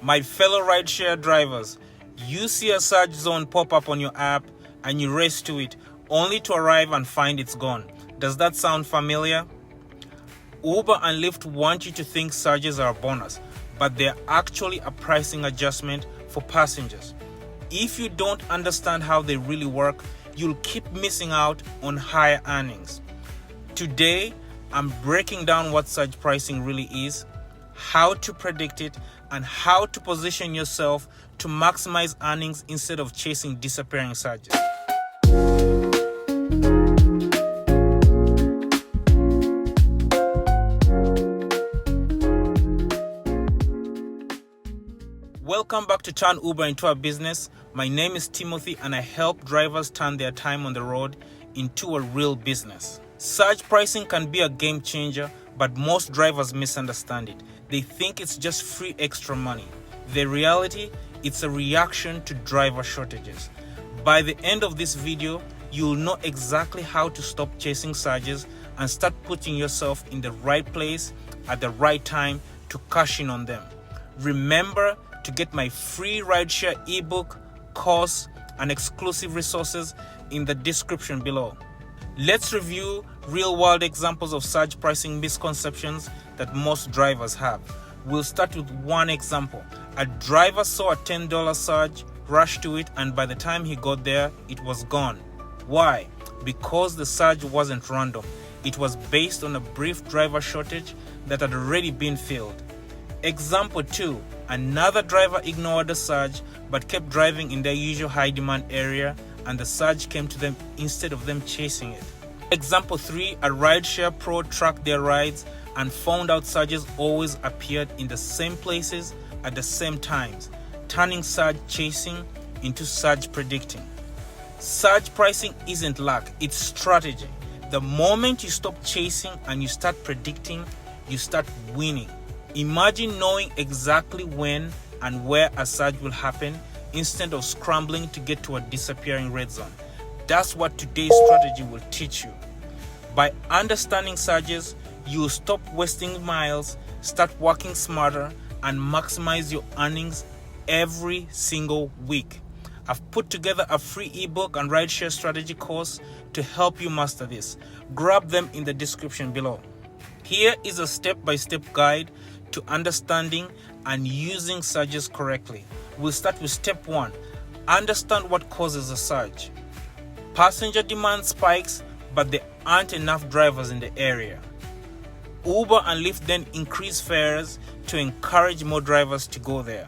My fellow rideshare drivers, you see a surge zone pop up on your app and you race to it only to arrive and find it's gone. Does that sound familiar? Uber and Lyft want you to think surges are a bonus, but they're actually a pricing adjustment for passengers. If you don't understand how they really work, you'll keep missing out on higher earnings. Today, I'm breaking down what surge pricing really is, how to predict it, and how to position yourself to maximize earnings instead of chasing disappearing surges. Welcome back to Turn Uber into a Business. My name is Timothy and I help drivers turn their time on the road into a real business. Surge pricing can be a game changer, but most drivers misunderstand it. They think it's just free extra money. The reality, it's a reaction to driver shortages. By the end of this video, you'll know exactly how to stop chasing surges and start putting yourself in the right place at the right time to cash in on them. Remember to get my free rideshare ebook, course, and exclusive resources in the description below. Let's review real-world examples of surge pricing misconceptions that most drivers have. We'll start with one example. A driver saw a $10 surge, rushed to it, and by the time he got there, it was gone. Why? Because the surge wasn't random. It was based on a brief driver shortage that had already been filled. Example 2. Another driver ignored the surge but kept driving in their usual high demand area and the surge came to them instead of them chasing it. Example 3. A rideshare pro tracked their rides and found out surges always appeared in the same places at the same times, turning surge chasing into surge predicting. Surge pricing isn't luck, it's strategy. The moment you stop chasing and you start predicting, you start winning. Imagine knowing exactly when and where a surge will happen instead of scrambling to get to a disappearing red zone. That's what today's strategy will teach you. By understanding surges, you will stop wasting miles, start working smarter, and maximize your earnings every single week. I've put together a free ebook and rideshare strategy course to help you master this. Grab them in the description below. Here is a step-by-step guide to understanding and using surges correctly. We'll start with step 1. Understand what causes a surge. Passenger demand spikes, but there aren't enough drivers in the area. Uber and Lyft then increase fares to encourage more drivers to go there.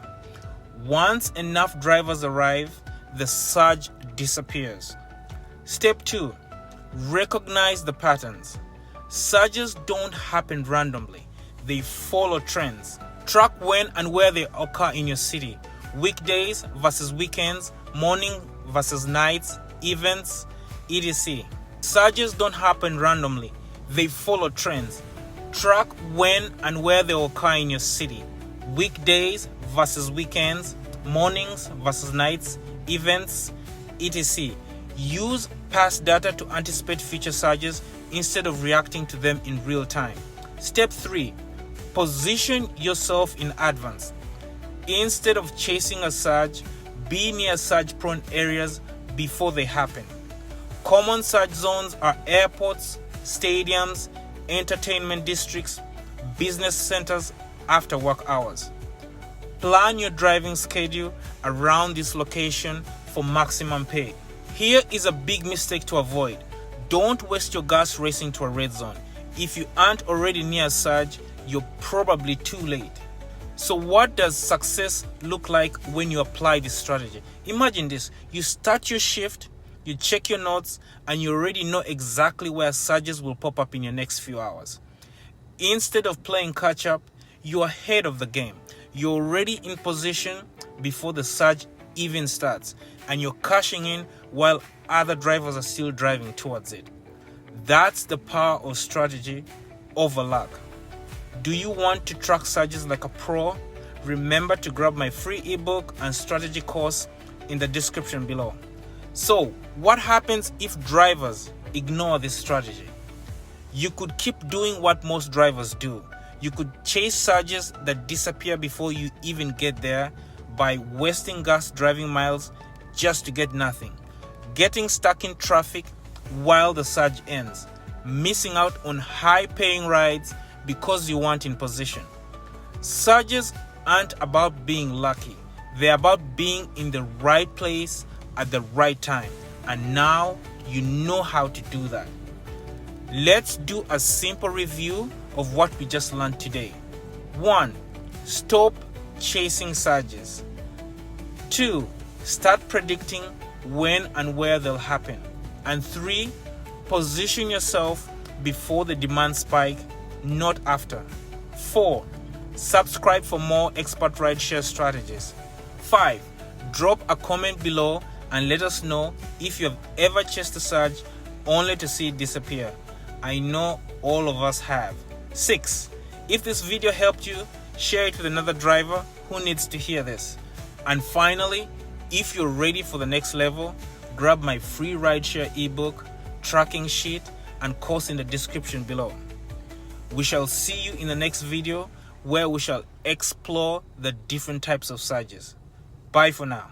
Once enough drivers arrive, the surge disappears. Step 2. Recognize the patterns. Surges don't happen randomly. They follow trends. Track when and where they occur in your city. Weekdays versus weekends, morning versus nights, events, etc. Surges don't happen randomly. They follow trends. Track when and where they occur in your city. Weekdays versus weekends, mornings versus nights, events, etc. Use past data to anticipate future surges instead of reacting to them in real time. Step 3. Position yourself in advance. Instead of chasing a surge, be near surge-prone areas before they happen. Common surge zones are airports, stadiums, entertainment districts, business centers after work hours. Plan your driving schedule around this location for maximum pay. Here is a big mistake to avoid. Don't waste your gas racing to a red zone. If you aren't already near a surge, you're probably too late. So what does success look like when you apply this strategy? Imagine this. You start your shift, you check your notes, and you already know exactly where surges will pop up in your next few hours. Instead of playing catch up, you're ahead of the game. You're already in position before the surge even starts, and you're cashing in while other drivers are still driving towards it. That's the power of strategy over luck. Do you want to track surges like a pro? Remember to grab my free ebook and strategy course in the description below. So, what happens if drivers ignore this strategy? You could keep doing what most drivers do. You could chase surges that disappear before you even get there by wasting gas driving miles just to get nothing, getting stuck in traffic while the surge ends, missing out on high-paying rides because you weren't in position. Surges aren't about being lucky. They're about being in the right place at the right time. And now you know how to do that. Let's do a simple review of what we just learned today. 1. Stop chasing surges. 2. Start predicting when and where they'll happen. And 3. Position yourself before the demand spike, not after. 4. Subscribe for more expert rideshare strategies. 5. Drop a comment below and let us know if you have ever chased a surge only to see it disappear. I know all of us have. 6. If this video helped you, share it with another driver who needs to hear this. And finally, if you're ready for the next level, grab my free rideshare ebook, tracking sheet, and course in the description below. We shall see you in the next video where we shall explore the different types of surges. Bye for now.